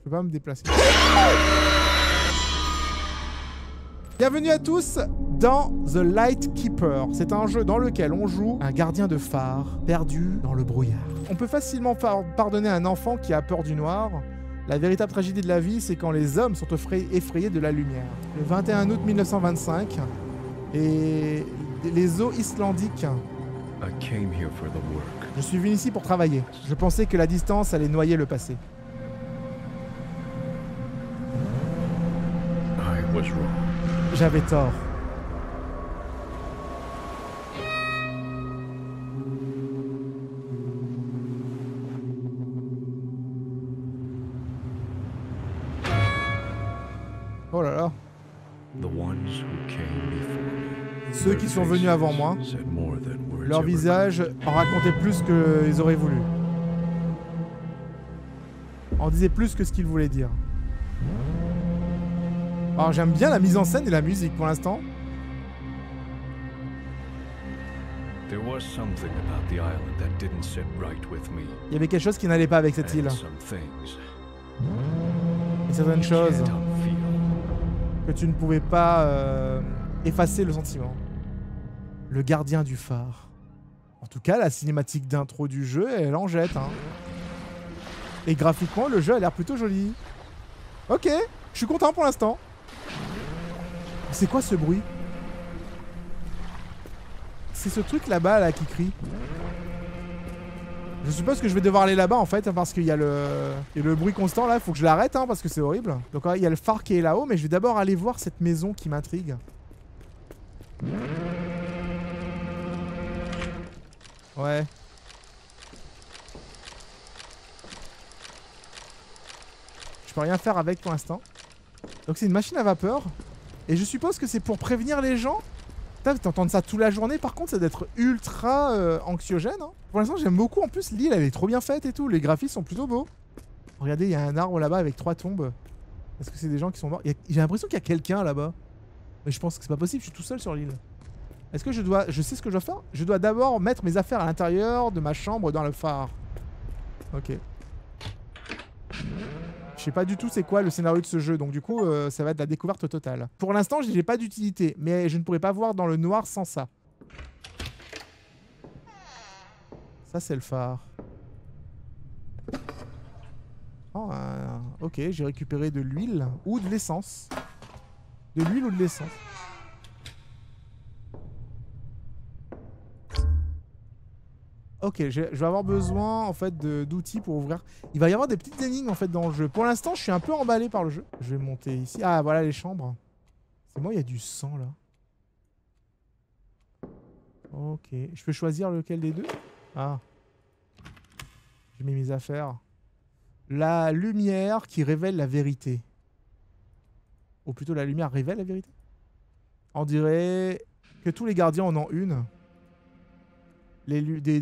peux pas me déplacer. Bienvenue à tous dans The Light Keeper. C'est un jeu dans lequel on joue un gardien de phare perdu dans le brouillard. On peut facilement pardonner un enfant qui a peur du noir. La véritable tragédie de la vie, c'est quand les hommes sont effrayés de la lumière. Le 21 août 1925, et les eaux islandiques. Je suis venu ici pour travailler. Je pensais que la distance allait noyer le passé. J'avais tort. Oh là là. Ceux qui sont venus avant moi, leur visage en racontait plus qu'ils auraient voulu. En disait plus que ce qu'ils voulaient dire. Alors j'aime bien la mise en scène et la musique pour l'instant. Il y avait quelque chose qui n'allait pas avec cette île. Et certaines choses que tu ne pouvais pas effacer le sentiment. Le gardien du phare. En tout cas, la cinématique d'intro du jeu, elle en jette. Hein. Et graphiquement, le jeu a l'air plutôt joli. Ok, je suis content pour l'instant. C'est quoi ce bruit? C'est ce truc là-bas là, qui crie. Je suppose que je vais devoir aller là-bas en fait, parce qu'il y a le bruit constant là, il faut que je l'arrête hein, parce que c'est horrible. Donc il y a le phare qui est là-haut, mais je vais d'abord aller voir cette maison qui m'intrigue. Ouais. Je peux rien faire avec pour l'instant. Donc c'est une machine à vapeur. Et je suppose que c'est pour prévenir les gens. Putain, t'entends ça toute la journée, par contre ça doit être ultra anxiogène. Hein. Pour l'instant j'aime beaucoup, en plus l'île elle est trop bien faite et tout, les graphismes sont plutôt beaux. Regardez, il y a un arbre là-bas avec 3 tombes. Est-ce que c'est des gens qui sont morts? J'ai l'impression qu'il y a quelqu'un là-bas. Mais je pense que c'est pas possible, je suis tout seul sur l'île. Est-ce que je sais ce que je dois faire? Je dois d'abord mettre mes affaires à l'intérieur de ma chambre dans le phare. Ok. Je sais pas du tout c'est quoi le scénario de ce jeu, donc du coup ça va être la découverte totale. Pour l'instant je n'ai pas d'utilité, mais je ne pourrais pas voir dans le noir sans ça. Ça c'est le phare. Oh, ok, j'ai récupéré de l'huile ou de l'essence. De l'huile ou de l'essence. Ok, je vais avoir besoin en fait d'outils pour ouvrir. Il va y avoir des petites énigmes en fait dans le jeu. Pour l'instant, je suis un peu emballé par le jeu. Je vais monter ici. Ah, voilà les chambres. C'est moi, il y a du sang là. Ok, je peux choisir lequel des deux? Ah. J'ai mis mes affaires. La lumière qui révèle la vérité. Ou plutôt la lumière révèle la vérité? On dirait que tous les gardiens en ont une. Des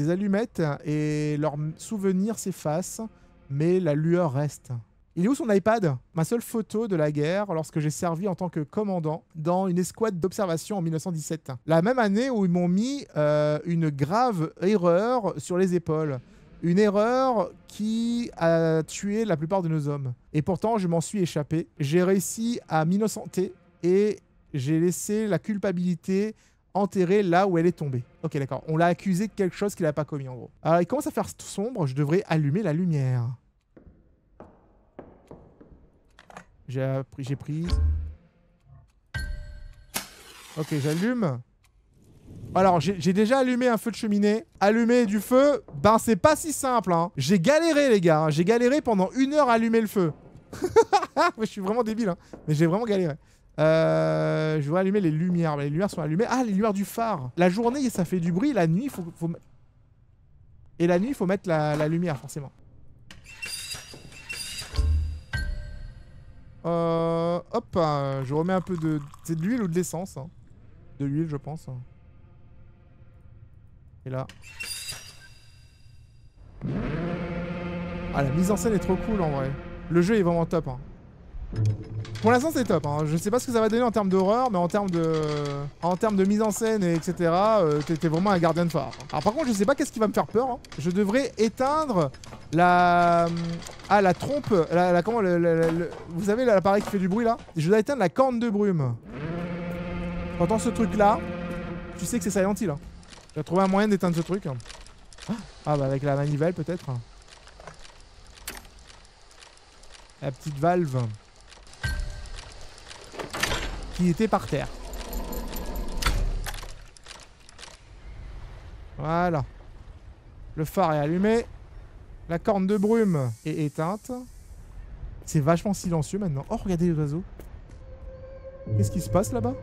allumettes et leurs souvenirs s'effacent, mais la lueur reste. Il est où son iPad? Ma seule photo de la guerre lorsque j'ai servi en tant que commandant dans une escouade d'observation en 1917. La même année où ils m'ont mis une grave erreur sur les épaules. Une erreur qui a tué la plupart de nos hommes. Et pourtant, je m'en suis échappé. J'ai réussi à m'innocenter et j'ai laissé la culpabilité enterrée là où elle est tombée. Ok, d'accord. On l'a accusé de quelque chose qu'il n'a pas commis, en gros. Alors, il commence à faire sombre. Je devrais allumer la lumière. J'ai pris... Ok, j'allume. Alors, j'ai déjà allumé un feu de cheminée. Allumer du feu, ben c'est pas si simple. Hein. J'ai galéré, les gars. Hein. J'ai galéré pendant 1 heure à allumer le feu. Je suis vraiment débile, hein. Mais j'ai vraiment galéré. Je voudrais allumer les lumières. Les lumières sont allumées. Ah, les lumières du phare. La journée, ça fait du bruit. La nuit, faut... Et la nuit, il faut mettre la lumière, forcément. Hop, je remets un peu de... C'est de l'huile ou de l'essence hein. De l'huile, je pense. Et là... Ah, la mise en scène est trop cool, en vrai. Le jeu est vraiment top. Hein. Pour l'instant c'est top, hein. Je sais pas ce que ça va donner en termes d'horreur, mais en termes de mise en scène, et etc. T'es vraiment un gardien de phare. Alors par contre je sais pas qu'est-ce qui va me faire peur, hein. Je devrais éteindre la... Ah la trompe, comment vous savez l'appareil qui fait du bruit là? Je dois éteindre la corne de brume. T'entends ce truc là, tu sais que c'est Silent Hill, hein. Je vais trouver un moyen d'éteindre ce truc. Ah bah avec la manivelle peut-être. La petite valve qui était par terre. Voilà. Le phare est allumé. La corne de brume est éteinte. C'est vachement silencieux maintenant. Oh, regardez les oiseaux. Qu'est-ce qui se passe là-bas?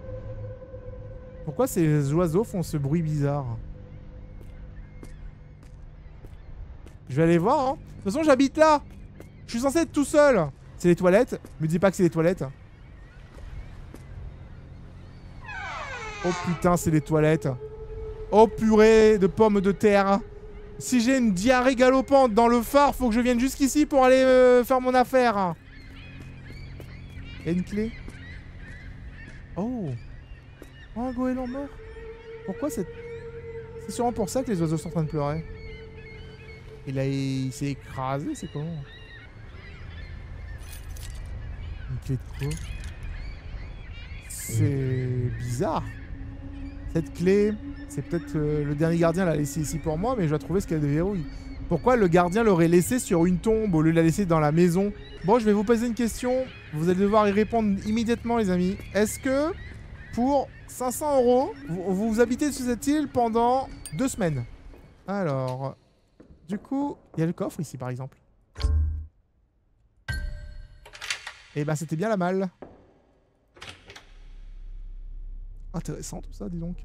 Pourquoi ces oiseaux font ce bruit bizarre? Je vais aller voir, hein. De toute façon, j'habite là. Je suis censé être tout seul. C'est les toilettes. Me dis pas que c'est les toilettes. Oh putain, c'est les toilettes. Oh purée de pommes de terre. Si j'ai une diarrhée galopante dans le phare, faut que je vienne jusqu'ici pour aller faire mon affaire. Il y a une clé. Oh. Oh, un goéland mort. Pourquoi c'est... C'est sûrement pour ça que les oiseaux sont en train de pleurer. Et là, il s'est écrasé, c'est comment? Une clé de quoi? C'est bizarre. Cette clé, c'est peut-être le dernier gardien l'a laissé ici pour moi, mais je dois trouver ce qu'elle déverrouille. Pourquoi le gardien l'aurait laissé sur une tombe au lieu de la laisser dans la maison? Bon, je vais vous poser une question. Vous allez devoir y répondre immédiatement, les amis. Est-ce que, pour 500 €, vous habitez sur cette île pendant 2 semaines? Alors, du coup, il y a le coffre ici, par exemple. Et ben, c'était bien la malle. Intéressant tout ça, dis donc.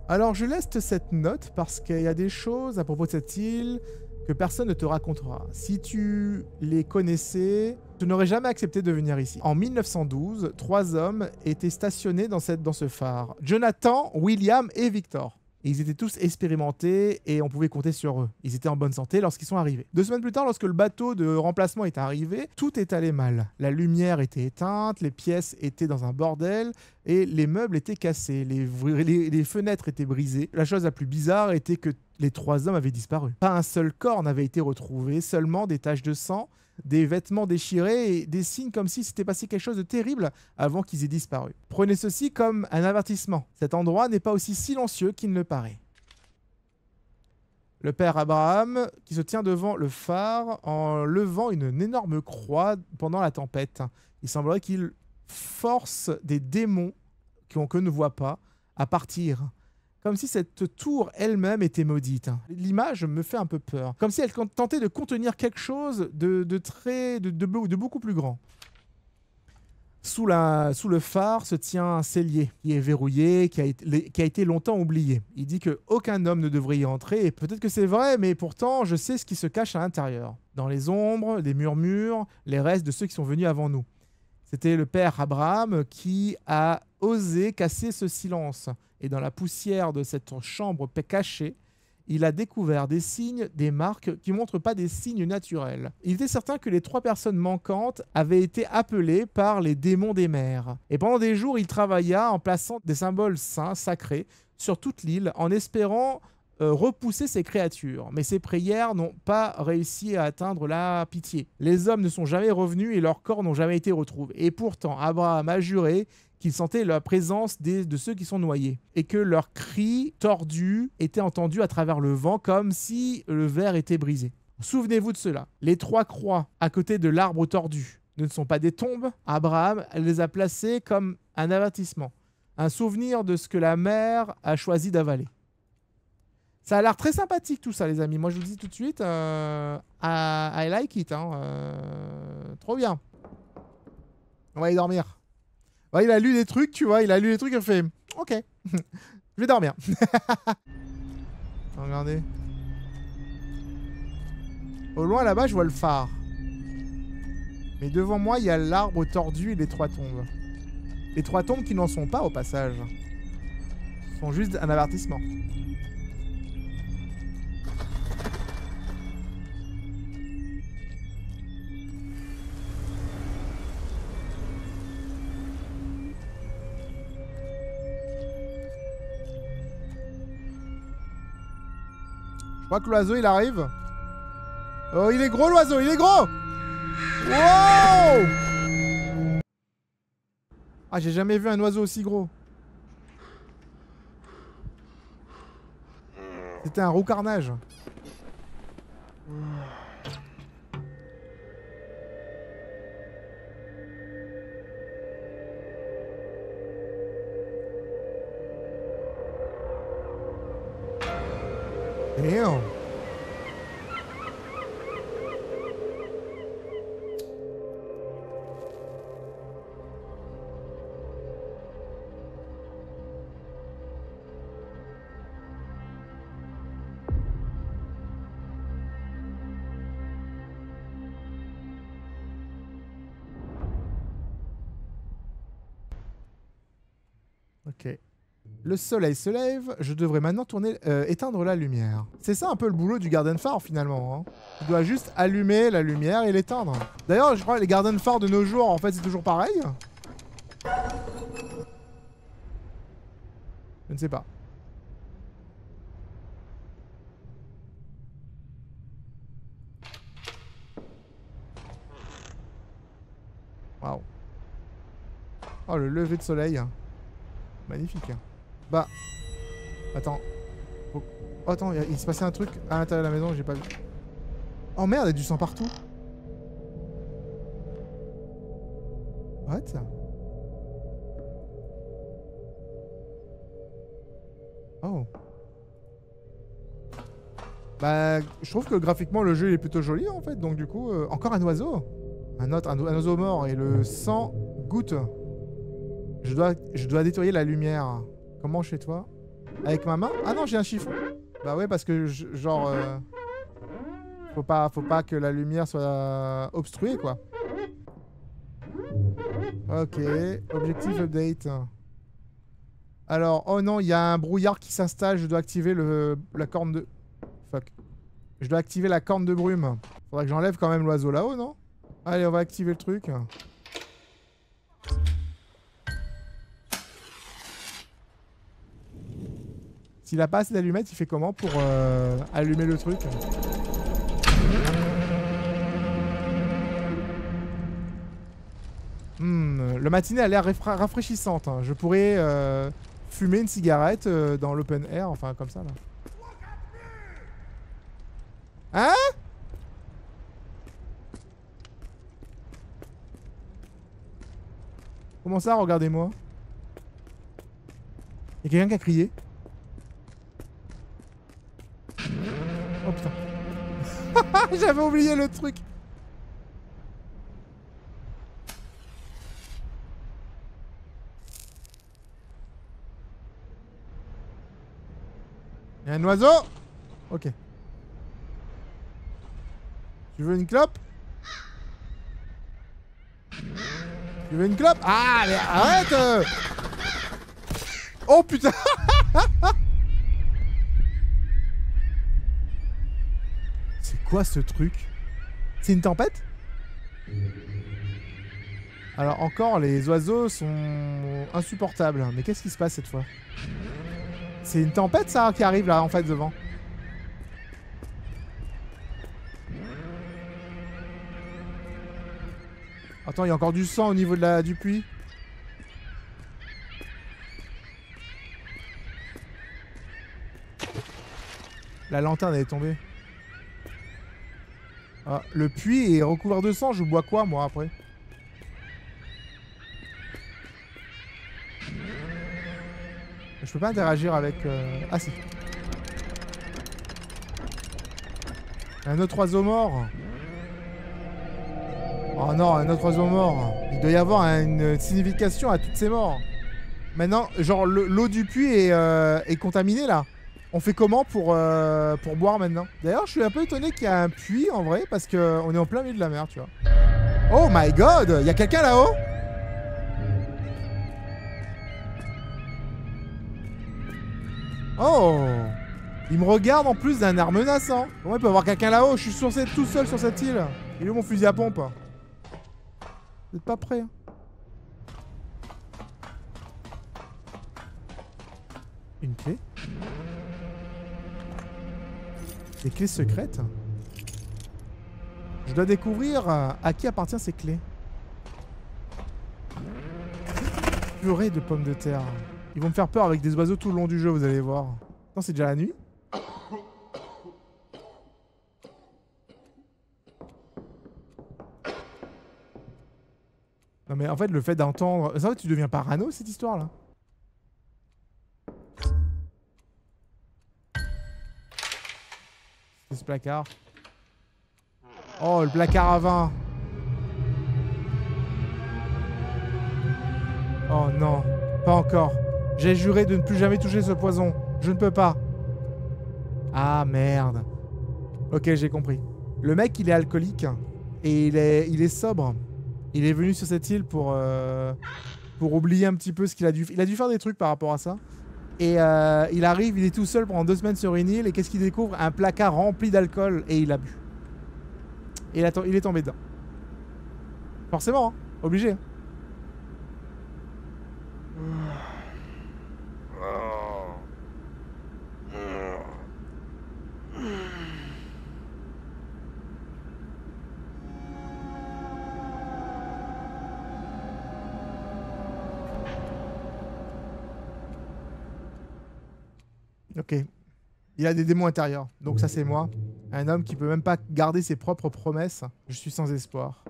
Alors je laisse cette note parce qu'il y a des choses à propos de cette île que personne ne te racontera. Si tu les connaissais, tu n'aurais jamais accepté de venir ici. En 1912, 3 hommes étaient stationnés dans ce phare. Jonathan, William et Victor. Et ils étaient tous expérimentés et on pouvait compter sur eux. Ils étaient en bonne santé lorsqu'ils sont arrivés. 2 semaines plus tard, lorsque le bateau de remplacement est arrivé, tout est allé mal. La lumière était éteinte, les pièces étaient dans un bordel et les meubles étaient cassés. Les fenêtres étaient brisées. La chose la plus bizarre était que les 3 hommes avaient disparu. Pas un seul corps n'avait été retrouvé, seulement des taches de sang, des vêtements déchirés et des signes comme si s'était passé quelque chose de terrible avant qu'ils aient disparu. Prenez ceci comme un avertissement. Cet endroit n'est pas aussi silencieux qu'il ne le paraît. Le père Abraham qui se tient devant le phare en levant une énorme croix pendant la tempête. Il semblerait qu'il force des démons que ne voit pas à partir. Comme si cette tour elle-même était maudite. L'image me fait un peu peur. Comme si elle tentait de contenir quelque chose de beaucoup plus grand. Sous le phare se tient un cellier qui est verrouillé, qui a été longtemps oublié. Il dit qu'aucun homme ne devrait y entrer, et peut-être que c'est vrai, mais pourtant je sais ce qui se cache à l'intérieur. Dans les ombres, les murmures, les restes de ceux qui sont venus avant nous. C'était le père Abraham qui a osé casser ce silence. Et dans la poussière de cette chambre cachée, il a découvert des signes, des marques qui ne montrent pas des signes naturels. Il était certain que les 3 personnes manquantes avaient été appelées par les démons des mers. Et pendant des jours, il travailla en plaçant des symboles saints, sacrés, sur toute l'île, en espérant repousser ces créatures. Mais ses prières n'ont pas réussi à atteindre la pitié. Les hommes ne sont jamais revenus et leurs corps n'ont jamais été retrouvés. Et pourtant, Abraham a juré qu'il sentait la présence de ceux qui sont noyés et que leurs cris tordus étaient entendus à travers le vent comme si le verre était brisé. Souvenez-vous de cela. Les 3 croix à côté de l'arbre tordu ne sont pas des tombes. Abraham les a placées comme un avertissement, un souvenir de ce que la mer a choisi d'avaler. Ça a l'air très sympathique tout ça, les amis. Moi, je vous le dis tout de suite, I like it. Trop bien. On va aller dormir. Ouais, il a lu des trucs, tu vois. Il a lu des trucs, il fait ok, je vais dormir. Regardez. Au loin, là-bas, je vois le phare. Mais devant moi, il y a l'arbre tordu et les 3 tombes. Les 3 tombes qui n'en sont pas, au passage. Ce sont juste un avertissement. crois que l'oiseau il arrive. Oh, il est gros l'oiseau, il est gros! Wow! Ah, j'ai jamais vu un oiseau aussi gros. C'était un roux carnage. Damn. Ok. Le soleil se lève, je devrais maintenant éteindre la lumière. C'est ça un peu le boulot du garden phare finalement. Hein. Tu dois juste allumer la lumière et l'éteindre. D'ailleurs, je crois que les garden phares de nos jours, en fait, c'est toujours pareil. Je ne sais pas. Waouh. Oh, le lever de soleil. Magnifique. Bah. Attends. Oh, attends, il se passait un truc à l'intérieur de la maison, j'ai pas vu. Oh merde, il y a du sang partout. What? Oh. Bah, je trouve que graphiquement le jeu il est plutôt joli en fait, donc du coup, encore un oiseau. Un oiseau mort et le sang goutte. Je dois nettoyer la lumière. Comment chez toi? Avec ma main? Ah non, j'ai un chiffon. Bah ouais, parce que genre... faut pas que la lumière soit obstruée, quoi. Ok, objectif update. Alors, oh non, il y a un brouillard qui s'installe. Je dois activer la corne de... Fuck. Je dois activer la corne de brume. Faudrait que j'enlève quand même l'oiseau là-haut, non? Allez, on va activer le truc. S'il a pas assez d'allumettes, il fait comment pour allumer le truc? Le matinée a l'air rafraîchissante. Hein. Je pourrais fumer une cigarette dans l'open air, enfin comme ça là. Hein? Comment ça, regardez-moi? Y'a quelqu'un qui a crié? Oh putain. J'avais oublié le truc. Y'a un oiseau? Ok. Tu veux une clope? Tu veux une clope? Ah, mais arrête! Oh putain! C'est quoi ce truc? C'est une tempête? Alors encore, les oiseaux sont insupportables. Mais qu'est-ce qui se passe cette fois? C'est une tempête ça qui arrive là en fait devant. Attends, il y a encore du sang au niveau du puits. La lanterne elle est tombée. Ah, le puits est recouvert de sang, je bois quoi moi après? Je peux pas interagir avec... Ah si. Un autre oiseau mort. Oh non, un autre oiseau mort. Il doit y avoir une signification à toutes ces morts. Maintenant, genre l'eau du puits est contaminée là. On fait comment pour boire maintenant? D'ailleurs, je suis un peu étonné qu'il y a un puits en vrai parce qu'on est en plein milieu de la mer, tu vois. Oh my god! Il y a quelqu'un là-haut? Oh! Il me regarde en plus d'un air menaçant. Comment il peut y avoir quelqu'un là-haut? Je suis tout seul sur cette île. Il est où mon fusil à pompe? Vous êtes pas prêts? Hein? Une clé? Des clés secrètes. Je dois découvrir à qui appartient ces clés. Purée de pommes de terre. Ils vont me faire peur avec des oiseaux tout le long du jeu, vous allez voir. Non, c'est déjà la nuit. Non mais en fait le fait d'entendre... Ça, tu deviens parano cette histoire là. C'est ce placard. Oh le placard à vin. Oh non, pas encore. J'ai juré de ne plus jamais toucher ce poison. Je ne peux pas. Ah merde. Ok, j'ai compris. Le mec il est alcoolique et il est sobre. Il est venu sur cette île pour oublier un petit peu ce qu'il a dû... Il a dû faire des trucs par rapport à ça. Et il arrive, il est tout seul pendant 2 semaines sur une île. Et qu'est-ce qu'il découvre? Un placard rempli d'alcool. Et il a bu. Et il est tombé dedans. Forcément, hein. Obligé. Hein. Ok. Il a des démons intérieurs. Donc ça c'est moi. Un homme qui peut même pas garder ses propres promesses. Je suis sans espoir.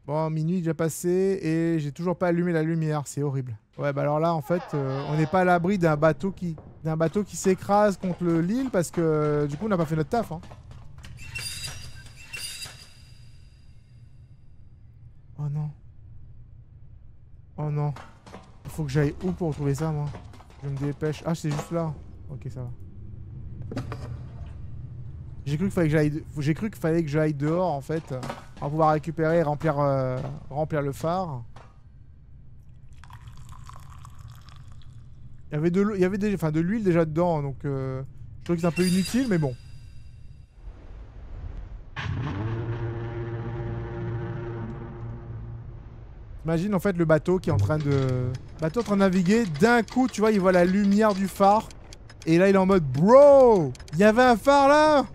Bon, minuit déjà passé et j'ai toujours pas allumé la lumière. C'est horrible. Ouais, bah alors là en fait, on n'est pas à l'abri d'un bateau qui s'écrase contre l'île parce que du coup on n'a pas fait notre taf. Hein. Oh non. Oh non. Il faut que j'aille où pour retrouver ça, moi? Je me dépêche. Ah, c'est juste là. Ok, ça va. J'ai cru qu'il fallait que j'aille dehors, en fait. Pour pouvoir récupérer et remplir le phare. Il y avait de l'huile déjà dedans, donc je trouve que c'est un peu inutile, mais bon. Imagine en fait le bateau qui est en train de... Bateau en train de naviguer, d'un coup tu vois il voit la lumière du phare. Et là il est en mode bro, il y avait un phare là.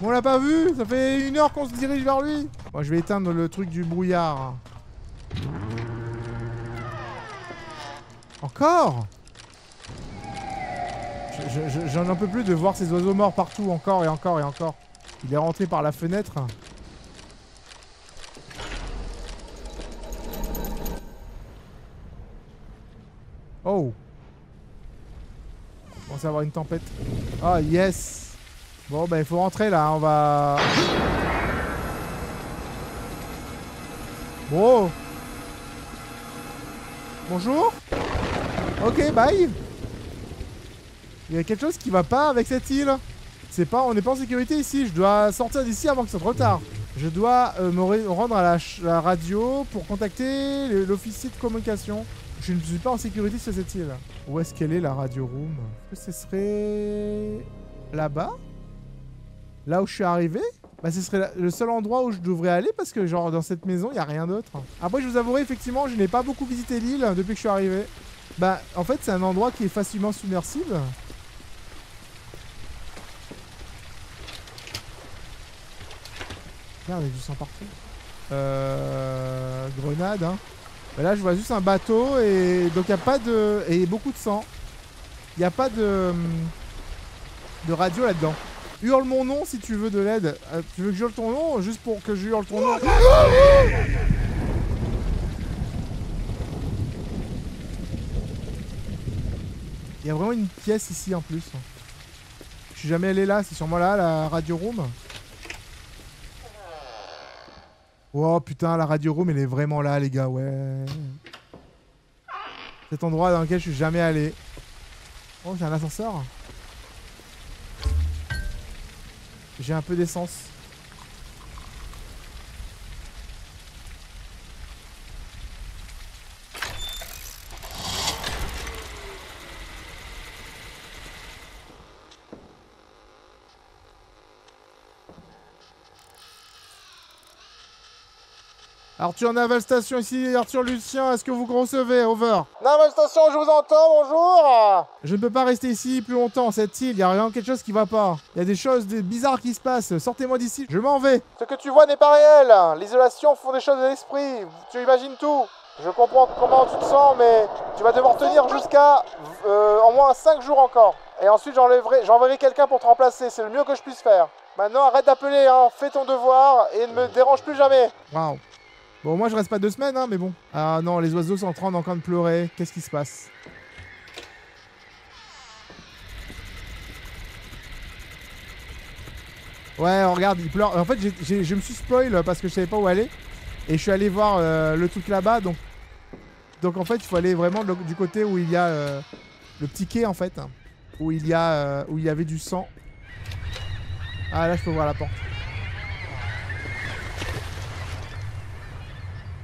On l'a pas vu, ça fait 1 heure qu'on se dirige vers lui. Bon je vais éteindre le truc du brouillard. Encore. J'en peux plus de voir ces oiseaux morts partout, encore et encore et encore. Il est rentré par la fenêtre. Oh. On commence à avoir une tempête. Oh yes. Bon bah il faut rentrer là, on va... Bon. Bonjour. Ok, bye. Il y a quelque chose qui va pas avec cette île. C'est pas, on n'est pas en sécurité ici. Je dois sortir d'ici avant que ce soit trop tard. Je dois me rendre à la radio pour contacter l'officier de communication. Je ne suis pas en sécurité sur cette île. Où est-ce qu'elle est la radio room? Est-ce que ce serait là-bas? Là où je suis arrivé? Bah ce serait le seul endroit où je devrais aller parce que genre dans cette maison il n'y a rien d'autre. Après je vous avouerai effectivement je n'ai pas beaucoup visité l'île depuis que je suis arrivé. Bah en fait c'est un endroit qui est facilement submersible. Regarde, il y a du sang partout. Grenade, hein. Bah là, je vois juste un bateau et donc il n'y a pas de... Et beaucoup de sang. Il n'y a pas de radio là-dedans. Hurle mon nom si tu veux de l'aide. Tu veux que j'hurle ton nom juste pour que je hurle ton nom? Il y a vraiment une pièce ici en plus. Je suis jamais allé là, c'est sûrement là, la radio room. Oh putain, la radio room elle est vraiment là les gars, ouais. Cet endroit dans lequel je suis jamais allé. Oh, j'ai un ascenseur. J'ai un peu d'essence. Arthur Naval Station ici, Arthur Lucien, est-ce que vous recevez? Over. Naval Station, je vous entends, bonjour. Je ne peux pas rester ici plus longtemps, cette île, il y a vraiment quelque chose qui va pas. Il y a des choses bizarres qui se passent, sortez-moi d'ici, je m'en vais. Ce que tu vois n'est pas réel, l'isolation font des choses de l'esprit, tu imagines tout. Je comprends comment tu te sens, mais tu vas devoir tenir jusqu'à au moins 5 jours encore. Et ensuite j'enverrai quelqu'un pour te remplacer, c'est le mieux que je puisse faire. Maintenant arrête d'appeler, hein. Fais ton devoir et ne me dérange plus jamais. Waouh. Bon, moi je reste pas 2 semaines, hein, mais bon. Ah non, les oiseaux sont en train de pleurer. Qu'est-ce qui se passe? Ouais, regarde, ils pleurent. En fait, je me suis spoil parce que je savais pas où aller. Et je suis allé voir le truc là-bas. Donc en fait, il faut aller vraiment du côté où il y a le petit quai, en fait. Où il y avait du sang. Ah, là, je peux voir la porte.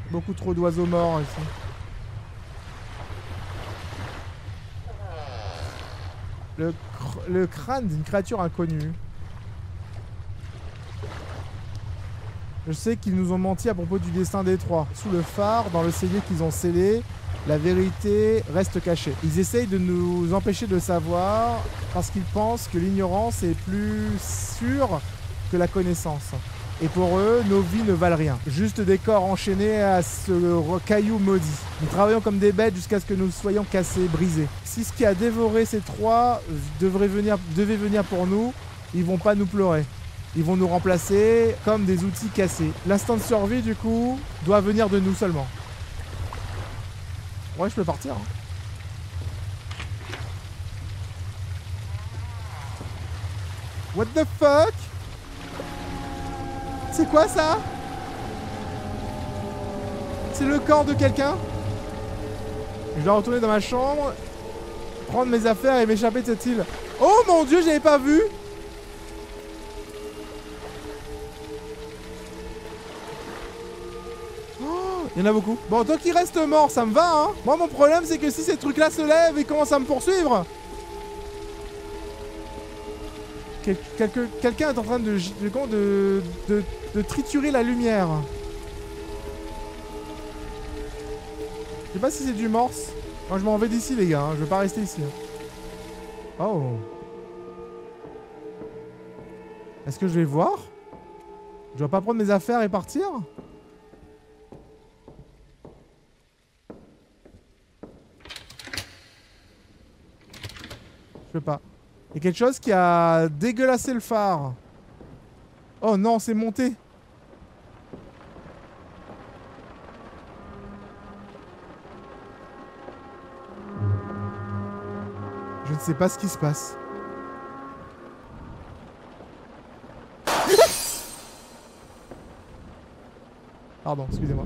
Beaucoup trop d'oiseaux morts ici. Le crâne d'une créature inconnue. Je sais qu'ils nous ont menti à propos du destin des trois. Sous le phare, dans le cellier qu'ils ont scellé, la vérité reste cachée. Ils essayent de nous empêcher de savoir parce qu'ils pensent que l'ignorance est plus sûre que la connaissance. Et pour eux, nos vies ne valent rien. Juste des corps enchaînés à ce caillou maudit. Nous travaillons comme des bêtes jusqu'à ce que nous soyons cassés, brisés. Si ce qui a dévoré ces trois devait venir pour nous, ils vont pas nous pleurer. Ils vont nous remplacer comme des outils cassés. L'instinct de survie, du coup, doit venir de nous seulement. Ouais, je peux partir. Hein. What the fuck? C'est quoi ça? C'est le corps de quelqu'un? Je dois retourner dans ma chambre, prendre mes affaires et m'échapper de cette île. Oh mon dieu, j'avais pas vu! Oh, il y en a beaucoup. Bon, tant qu'il reste mort, ça me va, hein. Moi, mon problème, c'est que si ces trucs-là se lèvent et commencent à me poursuivre... Quelqu'un est en train de triturer la lumière. Je sais pas si c'est du morse. Moi je m'en vais d'ici les gars, hein. Je veux pas rester ici. Oh. Est-ce que je vais voir? Je dois pas prendre mes affaires et partir? Je peux pas. Il y a quelque chose qui a dégueulassé le phare. Oh non, c'est monté. Je ne sais pas ce qui se passe. Pardon, excusez-moi.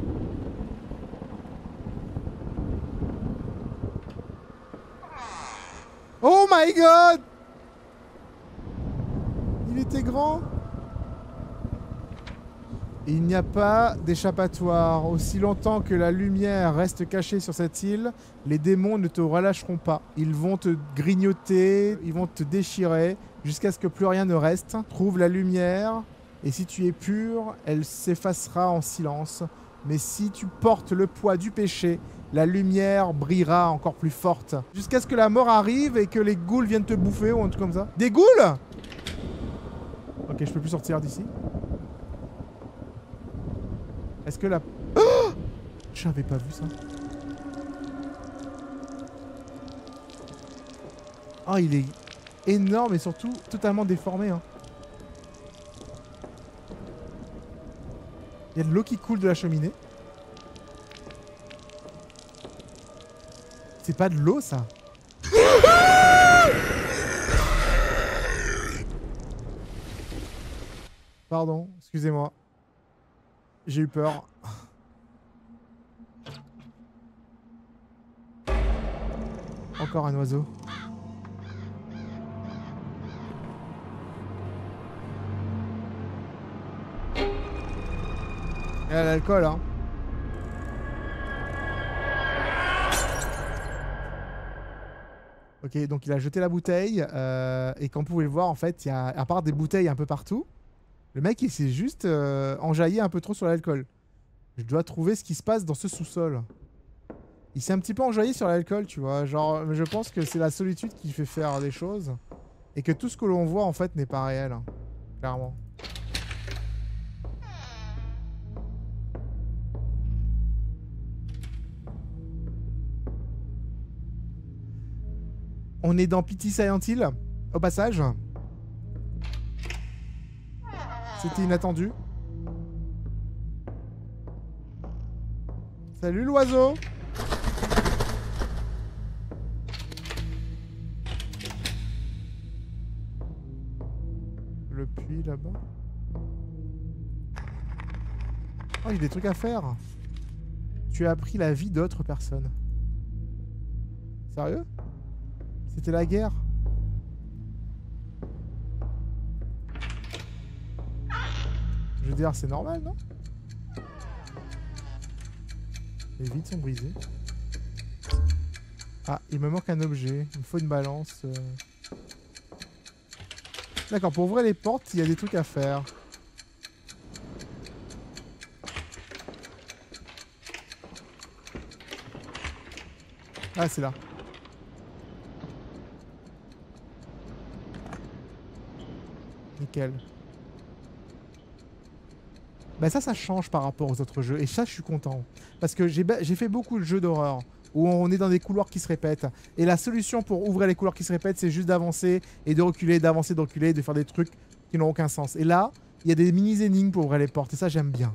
Oh my god! Il était grand. Il n'y a pas d'échappatoire. Aussi longtemps que la lumière reste cachée sur cette île, les démons ne te relâcheront pas. Ils vont te grignoter, ils vont te déchirer, jusqu'à ce que plus rien ne reste. Trouve la lumière, et si tu es pur, elle s'effacera en silence. Mais si tu portes le poids du péché, la lumière brillera encore plus forte. Jusqu'à ce que la mort arrive et que les ghouls viennent te bouffer ou un truc comme ça. Des ghouls? Ok, je peux plus sortir d'ici. Est-ce que la... Oh, j'avais pas vu ça. Oh, il est énorme et surtout totalement déformé. Hein. Il y a de l'eau qui coule de la cheminée. C'est pas de l'eau, ça. Pardon, excusez-moi. J'ai eu peur. Encore un oiseau. Il y a l'alcool, hein. Ok, donc il a jeté la bouteille. Et comme vous pouvez le voir, en fait, il y a, à part des bouteilles un peu partout, le mec, il s'est juste enjaillé un peu trop sur l'alcool. Je dois trouver ce qui se passe dans ce sous-sol. Il s'est un petit peu enjaillé sur l'alcool, tu vois. Genre, je pense que c'est la solitude qui fait faire des choses. Et que tout ce que l'on voit, en fait, n'est pas réel. Hein. Clairement. On est dans Pity Silent Hill, au passage. C'était inattendu. Salut l'oiseau. Le puits là-bas. Oh, il y a des trucs à faire. Tu as appris la vie d'autres personnes. Sérieux? C'était la guerre. Je veux dire, c'est normal, non? Les vitres sont brisées. Ah, il me manque un objet. Il me faut une balance. D'accord, pour ouvrir les portes, il y a des trucs à faire. Ah, c'est là. Nickel. Bah ça change par rapport aux autres jeux. Et ça, je suis content. Parce que j'ai fait beaucoup de jeux d'horreur où on est dans des couloirs qui se répètent. Et la solution pour ouvrir les couloirs qui se répètent, c'est juste d'avancer et de reculer, d'avancer, de reculer, de faire des trucs qui n'ont aucun sens. Et là, il y a des mini-énigmes pour ouvrir les portes. Et ça, j'aime bien.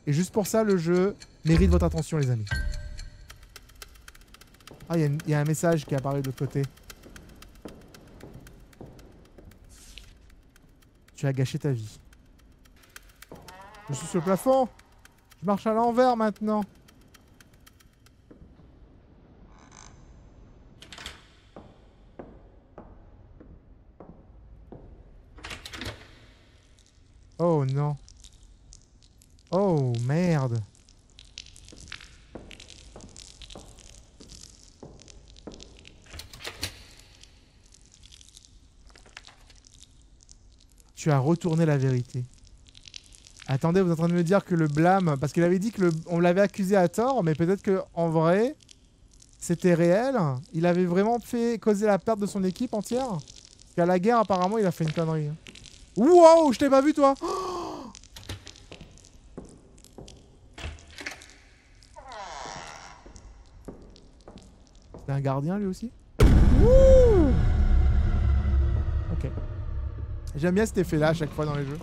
Et juste pour ça, le jeu mérite votre attention, les amis. Ah, il y a un message qui apparaît de l'autre côté. Tu as gâché ta vie. Je suis sur le plafond. Je marche à l'envers maintenant. Oh non. Oh merde. Tu as retourné la vérité. Attendez, vous êtes en train de me dire que le blâme... Parce qu'il avait dit que on l'avait accusé à tort, mais peut-être qu'en vrai, c'était réel. Il avait vraiment fait causer la perte de son équipe entière. Parce qu'à la guerre, apparemment, il a fait une connerie. Wow, je t'ai pas vu, toi. Oh, c'est un gardien, lui aussi. Ouh. Ok. J'aime bien cet effet-là à chaque fois dans les jeux.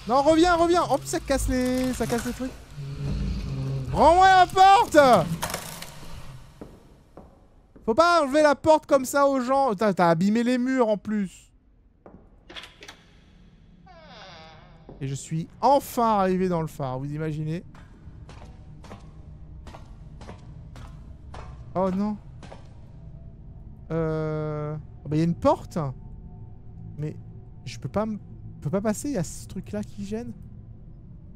Non, reviens, reviens. En plus, ça casse les trucs. Rends-moi la porte. Faut pas enlever la porte comme ça aux gens. T'as abîmé les murs en plus. Et je suis enfin arrivé dans le phare, vous imaginez? Oh non. Bah, y a une porte. Mais je peux pas passer, il y a ce truc là qui gêne.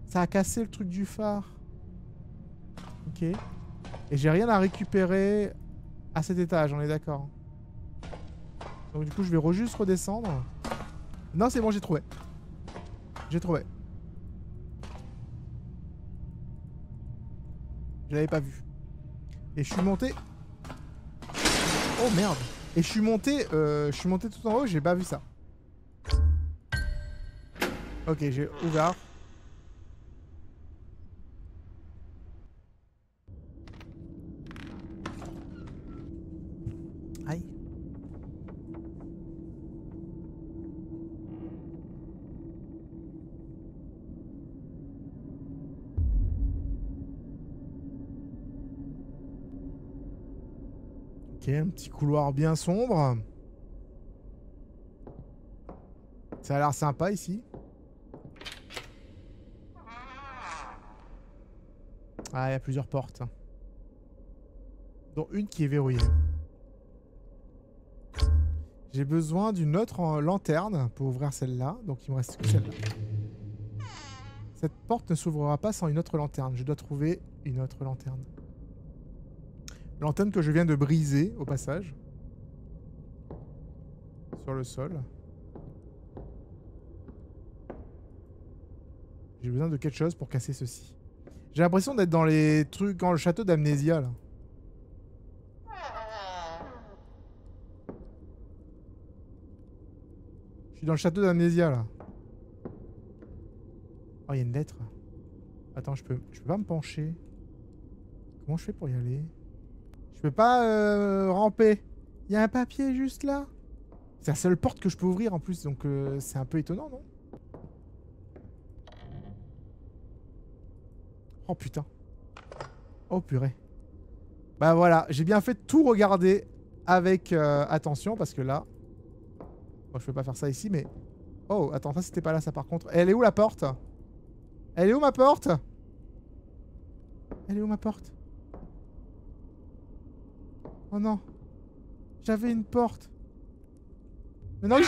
Ça a cassé le truc du phare. Ok. Et j'ai rien à récupérer à cet étage, on est d'accord. Donc du coup je vais juste redescendre. Non c'est bon, j'ai trouvé. J'ai trouvé. Je l'avais pas vu. Et je suis monté... Oh merde. Et je suis monté tout en haut, j'ai pas vu ça. Ok, j'ai ouvert. Aïe. Ok, un petit couloir bien sombre. Ça a l'air sympa ici. Ah, il y a plusieurs portes. Dont une qui est verrouillée. J'ai besoin d'une autre lanterne pour ouvrir celle-là. Donc il me reste que celle-là. Cette porte ne s'ouvrira pas sans une autre lanterne. Je dois trouver une autre lanterne. Lanterne que je viens de briser au passage. Sur le sol. J'ai besoin de quelque chose pour casser ceci. J'ai l'impression d'être dans les trucs, dans le château d'Amnésia, là. Je suis dans le château d'Amnésia, là. Oh, il y a une lettre. Attends, je peux pas me pencher. Comment je fais pour y aller? Je peux pas ramper. Il y a un papier juste là. C'est la seule porte que je peux ouvrir en plus, donc c'est un peu étonnant, non? Oh putain. Oh purée. Bah voilà, j'ai bien fait de tout regarder avec attention, parce que là... Bon, je peux pas faire ça ici, mais... Oh, attends, ça c'était pas là, ça par contre. Elle est où la porte? Elle est où ma porte? Elle est où ma porte? Oh non. J'avais une porte. Mais non, ok.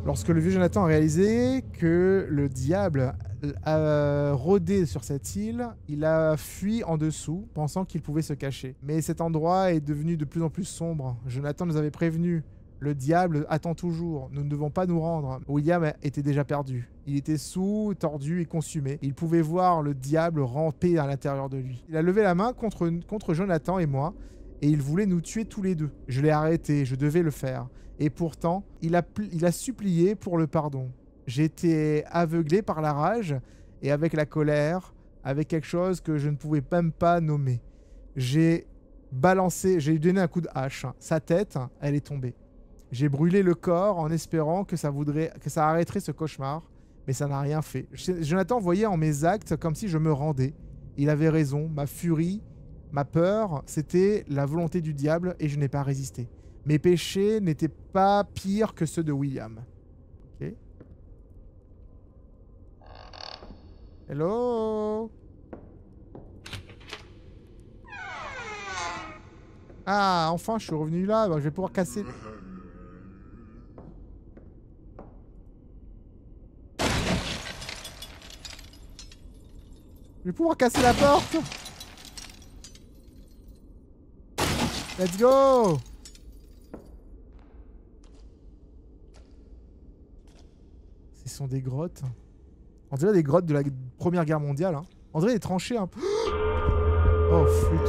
Lorsque le vieux Jonathan a réalisé que le diable a rôdé sur cette île, il a fui en dessous, pensant qu'il pouvait se cacher. Mais cet endroit est devenu de plus en plus sombre. Jonathan nous avait prévenu. Le diable attend toujours. Nous ne devons pas nous rendre. William était déjà perdu. Il était sous, tordu et consumé. Il pouvait voir le diable ramper à l'intérieur de lui. Il a levé la main contre Jonathan et moi, et il voulait nous tuer tous les deux. Je l'ai arrêté, je devais le faire. Et pourtant, il a supplié pour le pardon. J'étais aveuglé par la rage et avec la colère, avec quelque chose que je ne pouvais même pas nommer. J'ai lui donné un coup de hache. Sa tête, elle est tombée. J'ai brûlé le corps en espérant que ça arrêterait ce cauchemar, mais ça n'a rien fait. Jonathan voyait en mes actes comme si je me rendais. Il avait raison, ma furie, ma peur, c'était la volonté du diable et je n'ai pas résisté. Mes péchés n'étaient pas pires que ceux de William. Ok. Hello? Ah, enfin, je suis revenu là. Bah, je vais pouvoir casser... Je vais pouvoir casser la porte. Let's go. Ce sont des grottes. On dirait des grottes de la Première Guerre mondiale. Hein. On dirait des tranchées un peu. Oh, flûte.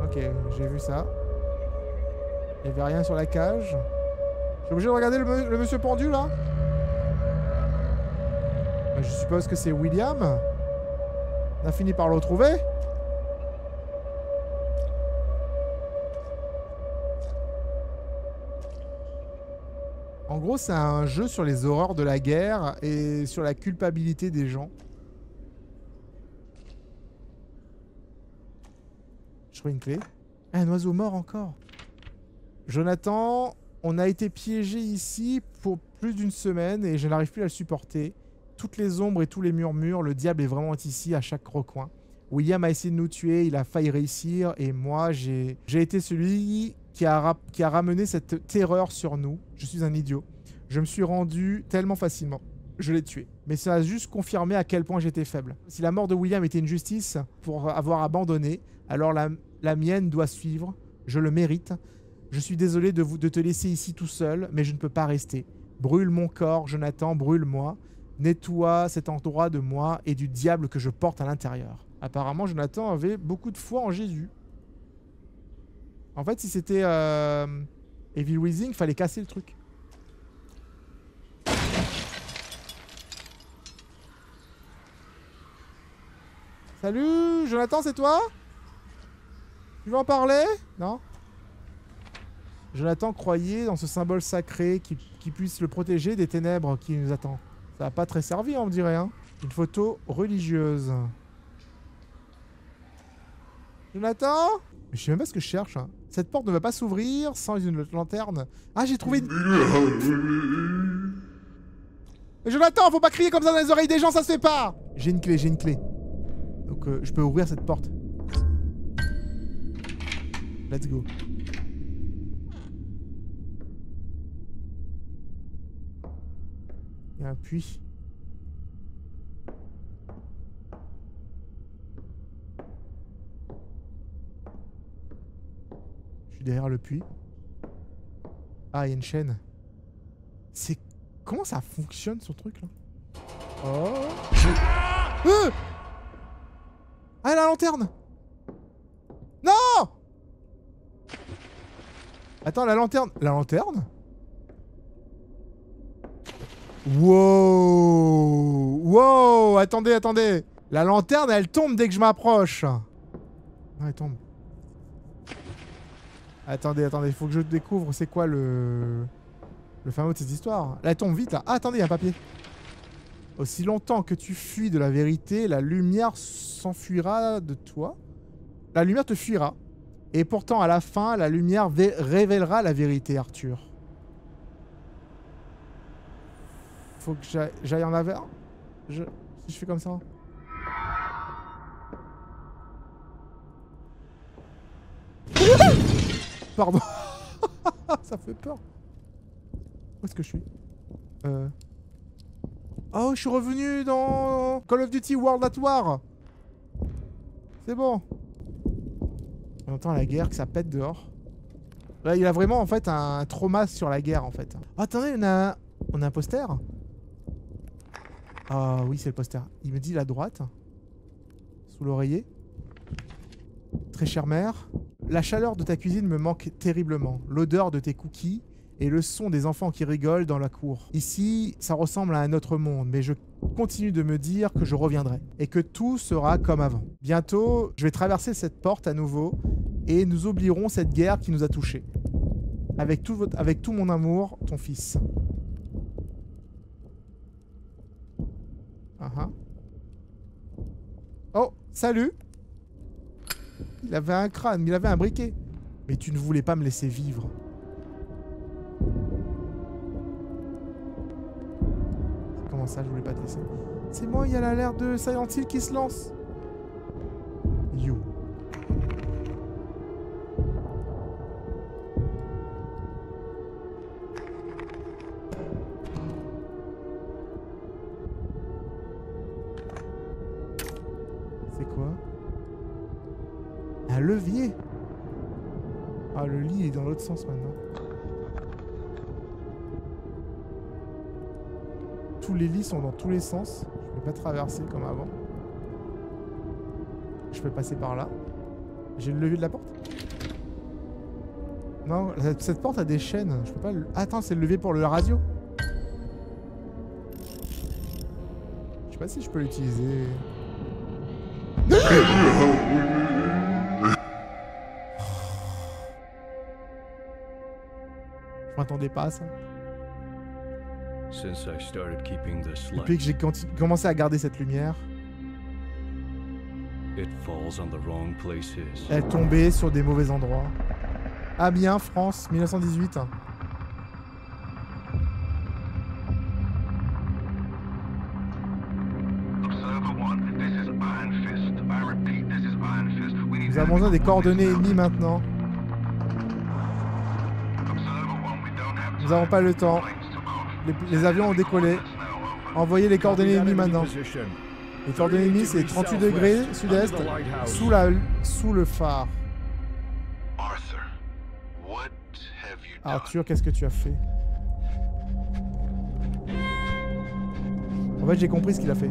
Ok, j'ai vu ça. Il n'y avait rien sur la cage. Je suis obligé de regarder le monsieur pendu là. Je suppose que c'est William. On a fini par le retrouver. En gros, c'est un jeu sur les horreurs de la guerre et sur la culpabilité des gens. Je trouve une clé. Ah, un oiseau mort encore. Jonathan, on a été piégé ici pour plus d'une semaine et je n'arrive plus à le supporter. Toutes les ombres et tous les murmures, le diable est vraiment ici à chaque recoin. William a essayé de nous tuer, il a failli réussir et moi j'ai été celui qui a ramené cette terreur sur nous. Je suis un idiot. Je me suis rendu tellement facilement. Je l'ai tué. Mais ça a juste confirmé à quel point j'étais faible. Si la mort de William était une justice pour avoir abandonné, alors la mienne doit suivre. Je le mérite. Je suis désolé de te laisser ici tout seul, mais je ne peux pas rester. Brûle mon corps, Jonathan, brûle-moi. Nettoie cet endroit de moi et du diable que je porte à l'intérieur. Apparemment, Jonathan avait beaucoup de foi en Jésus. En fait, si c'était Evil Within, il fallait casser le truc. Salut, Jonathan, c'est toi? Tu veux en parler? Non? Jonathan croyait dans ce symbole sacré qui puisse le protéger des ténèbres qui nous attendent. Ça n'a pas très servi, on dirait. Hein. Une photo religieuse. Jonathan? Mais je sais même pas ce que je cherche. Hein. Cette porte ne va pas s'ouvrir sans une lanterne. Ah, j'ai trouvé une... Mais Jonathan, faut pas crier comme ça dans les oreilles des gens, ça se fait pas! J'ai une clé, j'ai une clé. Donc je peux ouvrir cette porte. Let's go. Il y a un puits. derrière le puits. Ah, il y a une chaîne. C'est... Comment ça fonctionne, ce truc, là? Oh. Ah, la lanterne! Non! Attends, la lanterne... La lanterne? Wow! Wow! Attendez, attendez! La lanterne, elle tombe dès que je m'approche. Non, elle tombe. Attendez, attendez, il faut que je découvre c'est quoi le fameux de cette histoire. Là, elle tombe vite, là. Ah, attendez, il y a un papier. Aussi longtemps que tu fuis de la vérité, la lumière s'enfuira de toi. La lumière te fuira. Et pourtant, à la fin, la lumière révélera la vérité, Arthur. Faut que j'aille en avant. Si je fais comme ça. Pardon. Ça fait peur. Où est-ce que je suis? Oh, je suis revenu dans Call of Duty World at War. C'est bon. On entend la guerre, que ça pète dehors. Là, il a vraiment, en fait, un trauma sur la guerre, en fait. Oh, attendez, on a un poster. Ah oui, c'est le poster. Il me dit la droite. Sous l'oreiller. Très chère mère. La chaleur de ta cuisine me manque terriblement. L'odeur de tes cookies et le son des enfants qui rigolent dans la cour. Ici, ça ressemble à un autre monde, mais je continue de me dire que je reviendrai et que tout sera comme avant. Bientôt, je vais traverser cette porte à nouveau et nous oublierons cette guerre qui nous a touchés. Avec tout mon amour, ton fils. Oh, salut! Il avait un crâne, mais il avait un briquet. Mais tu ne voulais pas me laisser vivre. Comment ça, je voulais pas te laisser? C'est moi, il y a l'air de Silent Hill qui se lance. You. C'est quoi? Un levier. Ah, le lit est dans l'autre sens maintenant. Tous les lits sont dans tous les sens. Je peux pas traverser comme avant. Je peux passer par là. J'ai le levier de la porte? Non, cette porte a des chaînes. Je peux pas le... Attends, c'est le levier pour le radio. Je sais pas si je peux l'utiliser. Je m'attendais pas à ça. Depuis que j'ai commencé à garder cette lumière, elle tombait sur des mauvais endroits. Amiens, France, 1918. Nous avons besoin des coordonnées ennemies maintenant. Nous n'avons pas le temps. Les avions ont décollé. Envoyez les coordonnées ennemies maintenant. Les coordonnées ennemies, c'est 38 degrés sud-est, sous le phare. Arthur, qu'est-ce que tu as fait? En fait, j'ai compris ce qu'il a fait.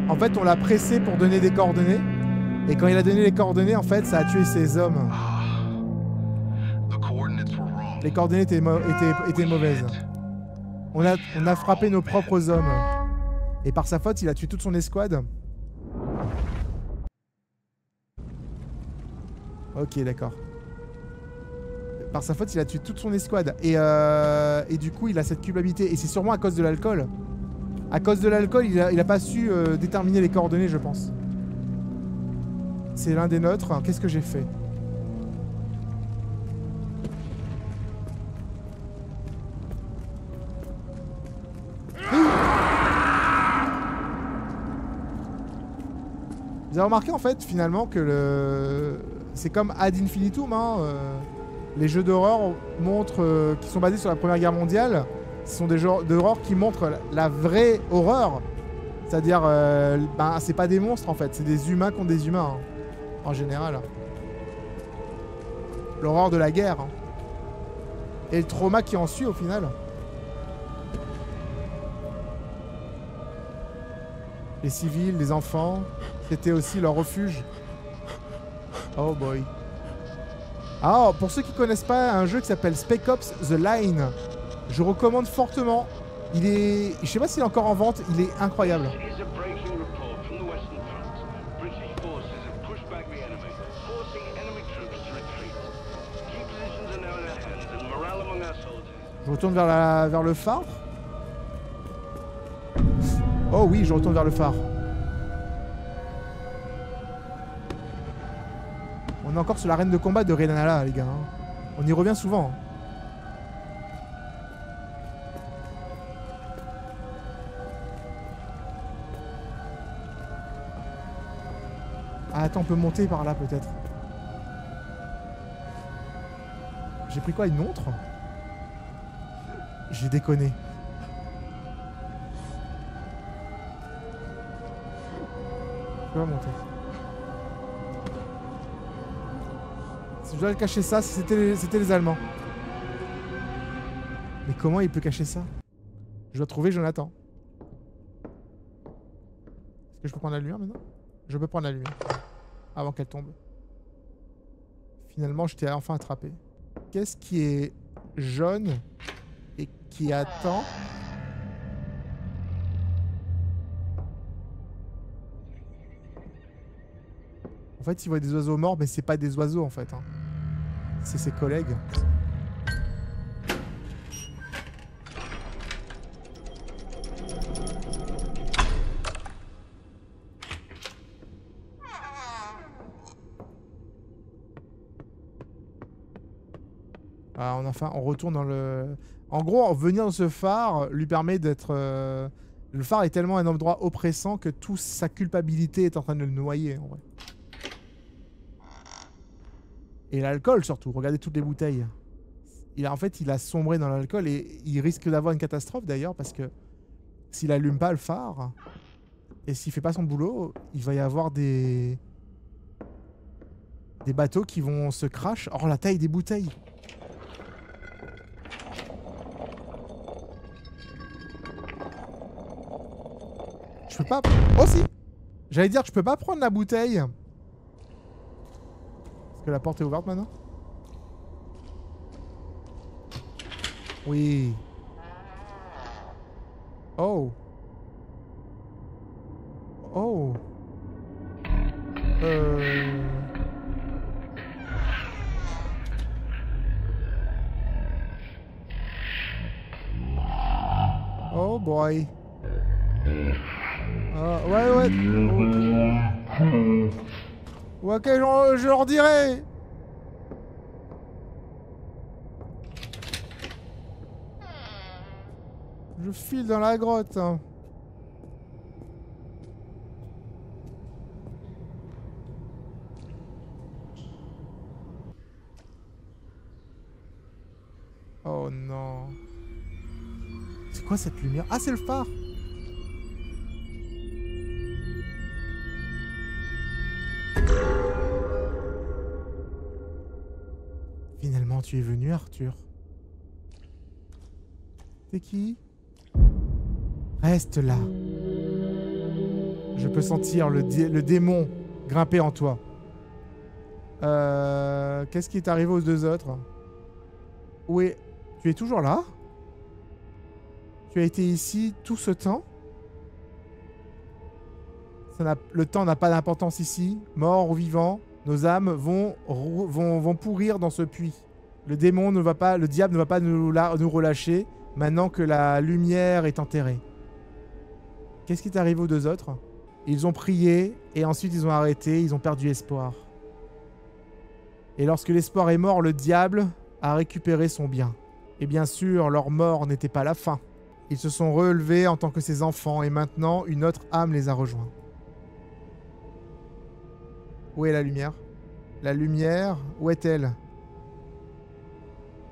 En fait, on l'a pressé pour donner des coordonnées. Et quand il a donné les coordonnées, en fait, ça a tué ses hommes. Les coordonnées étaient mauvaises. On a frappé nos propres hommes. Et par sa faute, il a tué toute son escouade. Ok, d'accord. Par sa faute, il a tué toute son escouade. Et du coup, il a cette culpabilité. Et c'est sûrement à cause de l'alcool. À cause de l'alcool, il a pas su déterminer les coordonnées, je pense. C'est l'un des nôtres. Qu'est-ce que j'ai fait? Vous avez remarqué en fait finalement que c'est comme Ad Infinitum, hein, les jeux d'horreur montrent qui sont basés sur la Première Guerre mondiale. Ce sont des jeux d'horreur qui montrent la vraie horreur. C'est-à-dire, c'est pas des monstres en fait, c'est des humains contre des humains, hein, en général. l'horreur de la guerre. Hein. Et le trauma qui en suit au final. Les civils, les enfants, c'était aussi leur refuge. Oh boy. Ah, pour ceux qui connaissent pas un jeu qui s'appelle Spec Ops The Line, je recommande fortement. Il est... Je sais pas s'il est encore en vente, il est incroyable. Je retourne vers le phare. Oh oui, je retourne vers le phare. On est encore sur l'arène de combat de Renala, les gars. Hein. On y revient souvent. Hein. Ah, attends, on peut monter par là, peut-être. J'ai pris quoi, une montre? J'ai déconné. Je peux pas monter. Si je dois cacher ça, c'était les Allemands. Mais comment il peut cacher ça? Je dois trouver Jonathan. Est-ce que je peux prendre la lumière maintenant? Je peux prendre la lumière. Avant qu'elle tombe. Finalement, je t'ai enfin attrapé. Qu'est-ce qui est jaune et qui attend? En fait, il voit des oiseaux morts, mais c'est pas des oiseaux en fait. Hein. C'est ses collègues. Ah, on retourne dans le... En gros, venir dans ce phare lui permet d'être... Le phare est tellement un endroit oppressant que toute sa culpabilité est en train de le noyer, en vrai. Et l'alcool, surtout. Regardez toutes les bouteilles. En fait, il a sombré dans l'alcool et il risque d'avoir une catastrophe, d'ailleurs, parce que s'il allume pas le phare et s'il fait pas son boulot, il va y avoir des bateaux qui vont se crash. Oh, la taille des bouteilles! Je peux pas... Oh si! J'allais dire que je peux pas prendre la bouteille. Est-ce que la porte est ouverte maintenant? Oui. Oh. Oh. Oh boy. Ouais. Ok, je leur dirai. Je file dans la grotte. Hein. Oh non. C'est quoi cette lumière? Ah, c'est le phare. Finalement, tu es venu, Arthur. T'es qui? Reste là. Je peux sentir le démon grimper en toi. Qu'est-ce qui est arrivé aux deux autres? Où est... Tu es toujours là? Tu as été ici tout ce temps? Le temps n'a pas d'importance ici. Mort ou vivant, nos âmes vont pourrir dans ce puits. Le diable ne va pas nous relâcher maintenant que la lumière est enterrée. Qu'est-ce qui est arrivé aux deux autres? Ils ont prié et ensuite ils ont arrêté, ils ont perdu espoir. Et lorsque l'espoir est mort, le diable a récupéré son bien. Et bien sûr, leur mort n'était pas la fin. Ils se sont relevés en tant que ses enfants et maintenant une autre âme les a rejoints. Où est la lumière? La lumière, où est-elle?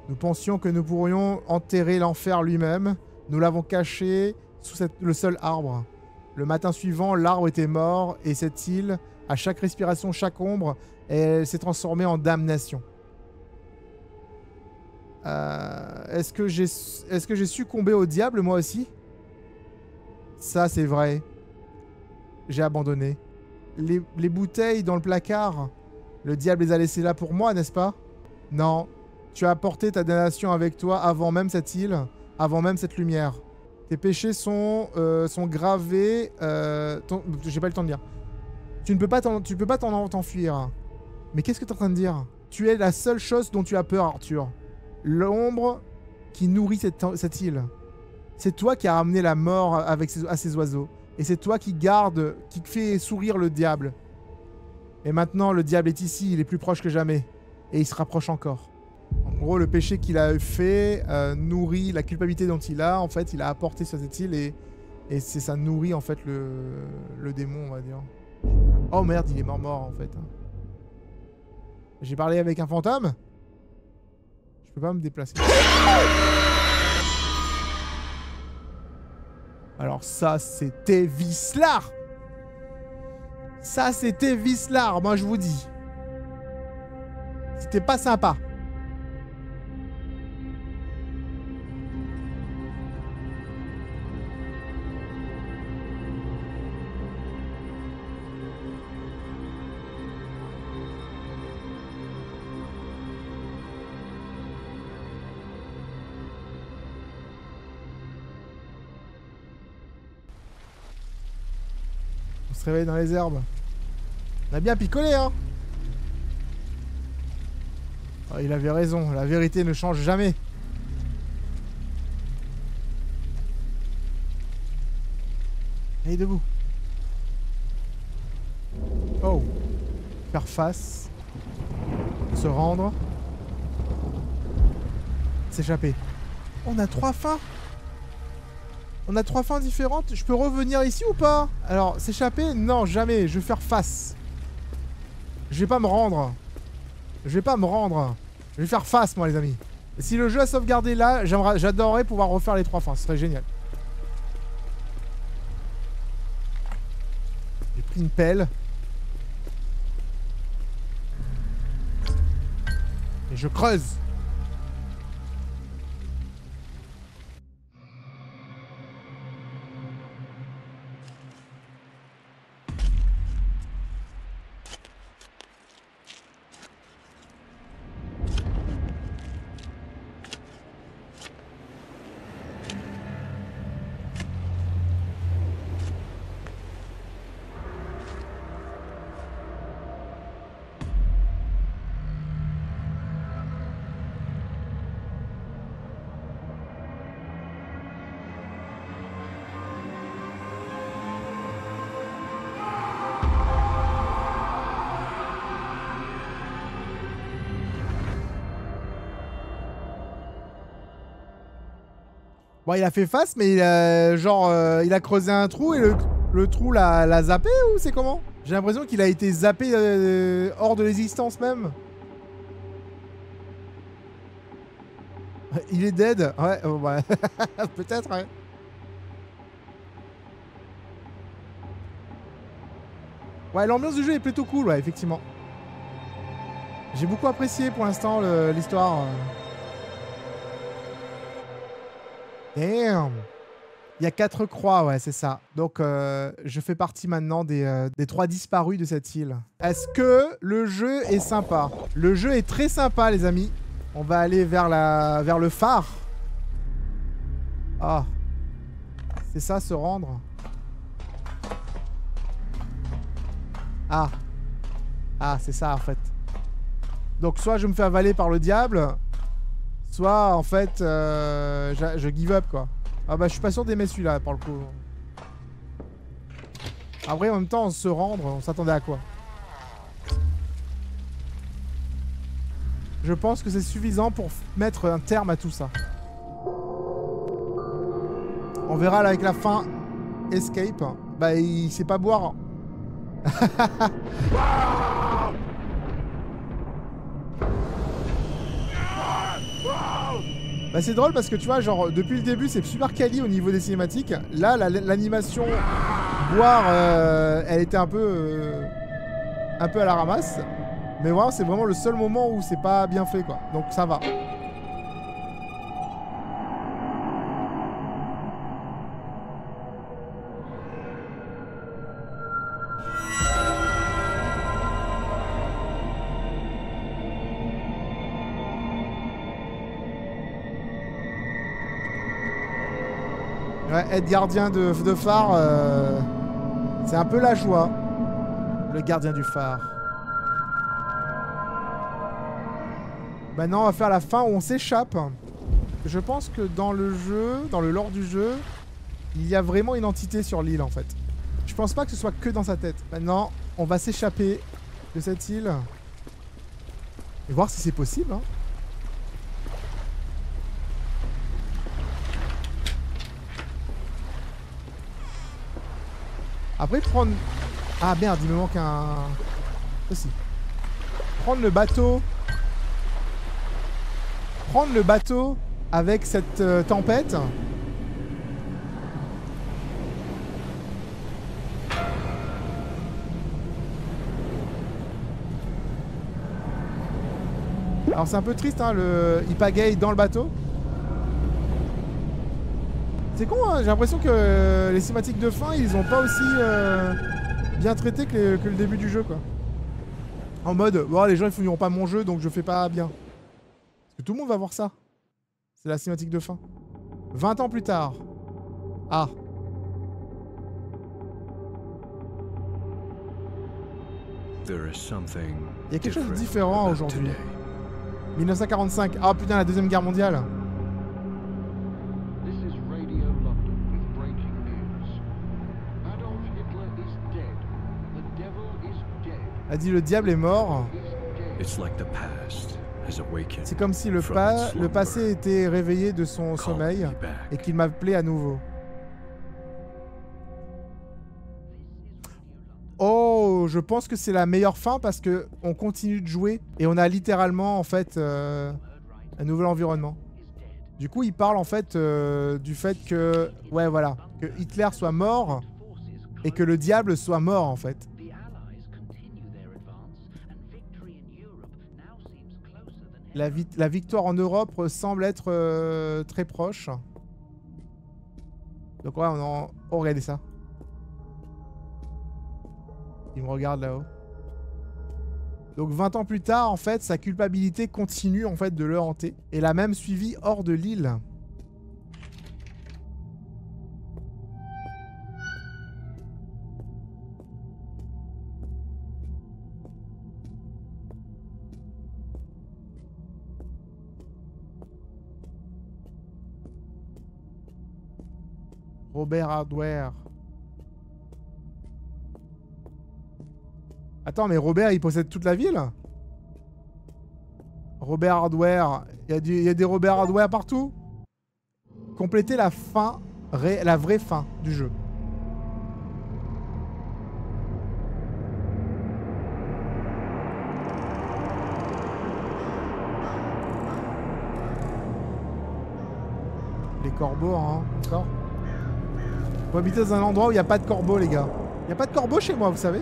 Nous pensions que nous pourrions enterrer l'enfer lui-même. Nous l'avons caché sous le seul arbre. Le matin suivant, l'arbre était mort et cette île, à chaque respiration, chaque ombre, elle s'est transformée en damnation. Est-ce que j'ai succombé au diable, moi aussi? Ça, c'est vrai. J'ai abandonné. Les bouteilles dans le placard, le diable les a laissées là pour moi, n'est-ce pas? Non. Tu as apporté ta damnation avec toi avant même cette île, avant même cette lumière. Tes péchés sont gravés... J'ai pas le temps de dire. Tu ne peux pas t'enfuir. Mais qu'est-ce que tu es en train de dire? Tu es la seule chose dont tu as peur, Arthur. L'ombre qui nourrit cette île. C'est toi qui as ramené la mort à ces oiseaux. Et c'est toi qui fait sourire le diable. Et maintenant, le diable est ici, il est plus proche que jamais. Et il se rapproche encore. En gros, le péché qu'il a fait nourrit la culpabilité dont il a. En fait, il a apporté sur cette île et ça nourrit en fait le démon, on va dire. Oh merde, il est mort en fait. J'ai parlé avec un fantôme? Je peux pas me déplacer. Alors ça, c'était Vislar. Ça, c'était Vislar, moi je vous dis. C'était pas sympa. On se réveille dans les herbes. On a bien picolé, hein. Oh, il avait raison, la vérité ne change jamais. Allez, debout. Oh. Faire face. Se rendre. S'échapper. On a 3 fins. On a 3 fins différentes. Je peux revenir ici ou pas? Alors, s'échapper? Non, jamais. Je vais faire face. Je vais pas me rendre. Je vais pas me rendre. Je vais faire face, moi, les amis. Et si le jeu a sauvegardé là, j'adorerais pouvoir refaire les 3 fins. Ce serait génial. J'ai pris une pelle. Et je creuse. Bon, il a fait face, mais il a creusé un trou et le trou l'a zappé ou c'est comment? J'ai l'impression qu'il a été zappé hors de l'existence même. Il est dead. Ouais, ouais. Peut-être, ouais. Ouais, l'ambiance du jeu est plutôt cool, ouais, effectivement. J'ai beaucoup apprécié pour l'instant l'histoire. Damn! Il y a 4 croix, ouais, c'est ça. Donc, je fais partie maintenant des 3 disparus de cette île. Est-ce que le jeu est sympa? Le jeu est très sympa, les amis. On va aller vers le phare. Ah. C'est ça, se rendre. Ah. Ah, c'est ça, en fait. Donc, soit je me fais avaler par le diable... Soit, en fait, je give up, quoi. Ah bah, je suis pas sûr d'aimer celui-là, pour le coup. Après, en même temps, se rendre, on s'attendait à quoi? Je pense que c'est suffisant pour mettre un terme à tout ça. On verra là avec la fin escape. Bah, il sait pas boire. Bah c'est drôle parce que tu vois, genre, depuis le début, c'est super quali au niveau des cinématiques. Là, l'animation boire, elle était un peu à la ramasse. Mais voilà, c'est vraiment le seul moment où c'est pas bien fait, quoi. Donc ça va. Ouais, être gardien de phare, c'est un peu la joie. Le gardien du phare. Maintenant, on va faire la fin où on s'échappe. Je pense que dans le jeu, dans le lore du jeu, il y a vraiment une entité sur l'île en fait. Je pense pas que ce soit que dans sa tête. Maintenant, on va s'échapper de cette île. Et voir si c'est possible. Hein. Après, prendre... Ah merde, il me manque un... Aussi. Prendre le bateau... Prendre le bateau avec cette tempête... Alors c'est un peu triste, hein, il pagaille dans le bateau. C'est con, hein, j'ai l'impression que les cinématiques de fin, ils ont pas aussi bien traité que le début du jeu, quoi. En mode, bon, les gens ils finiront pas mon jeu, donc je fais pas bien. Parce que tout le monde va voir ça. C'est la cinématique de fin. 20 ans plus tard. Ah. Il y a quelque chose de différent aujourd'hui. 1945. Ah putain, la Deuxième Guerre mondiale. Elle dit le diable est mort. C'est comme si le passé était réveillé de son sommeil et qu'il m'appelait à nouveau. Oh, je pense que c'est la meilleure fin parce que on continue de jouer et on a littéralement en fait un nouvel environnement. Du coup, il parle en fait du fait que ouais voilà, que Hitler soit mort et que le diable soit mort en fait. La victoire en Europe semble être très proche. Donc ouais, oh, regardez ça. Il me regarde là-haut. Donc 20 ans plus tard, en fait, sa culpabilité continue en fait de le hanter. Et l'a même suivi hors de l'île. Robert Hardware. Attends, mais Robert, il possède toute la ville? Robert Hardware. Il y a des Robert Hardware partout? Compléter la fin, la vraie fin du jeu. Les corbeaux, hein, encore. Faut habiter dans un endroit où il n'y a pas de corbeaux, les gars. Il n'y a pas de corbeaux chez moi, vous savez?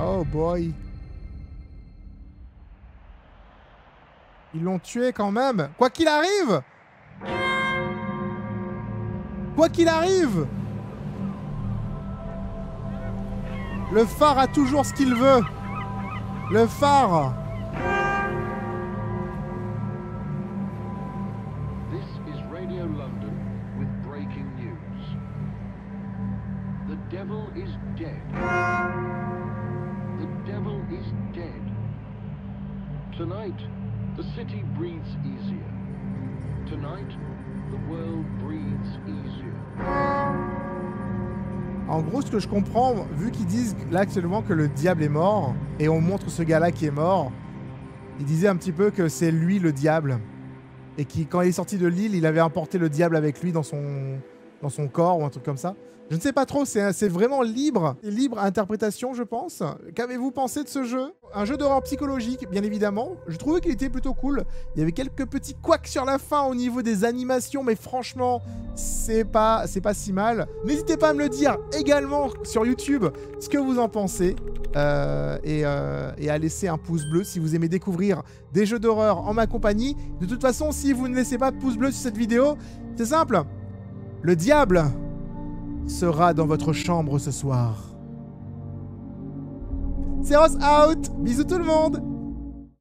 Oh boy. Ils l'ont tué quand même. Quoi qu'il arrive. Quoi qu'il arrive. Le phare a toujours ce qu'il veut. Le phare. This is Radio London with breaking news. The devil is dead. The devil is dead. Tonight, the city breathes easier. Tonight, the world breathes easier. En gros, ce que je comprends, vu qu'ils disent là actuellement que le diable est mort, et on montre ce gars-là qui est mort, il disait un petit peu que c'est lui le diable. Et qui, quand il est sorti de l'île, il avait emporté le diable avec lui dans son corps ou un truc comme ça. Je ne sais pas trop, c'est vraiment libre à interprétation, je pense. Qu'avez-vous pensé de ce jeu? Un jeu d'horreur psychologique, bien évidemment. Je trouvais qu'il était plutôt cool. Il y avait quelques petits couacs sur la fin au niveau des animations, mais franchement, c'est pas si mal. N'hésitez pas à me le dire également sur YouTube ce que vous en pensez. Et à laisser un pouce bleu si vous aimez découvrir des jeux d'horreur en ma compagnie. De toute façon, si vous ne laissez pas de pouce bleu sur cette vidéo, c'est simple. Le diable sera dans votre chambre ce soir. C'est Ross out. Bisous tout le monde.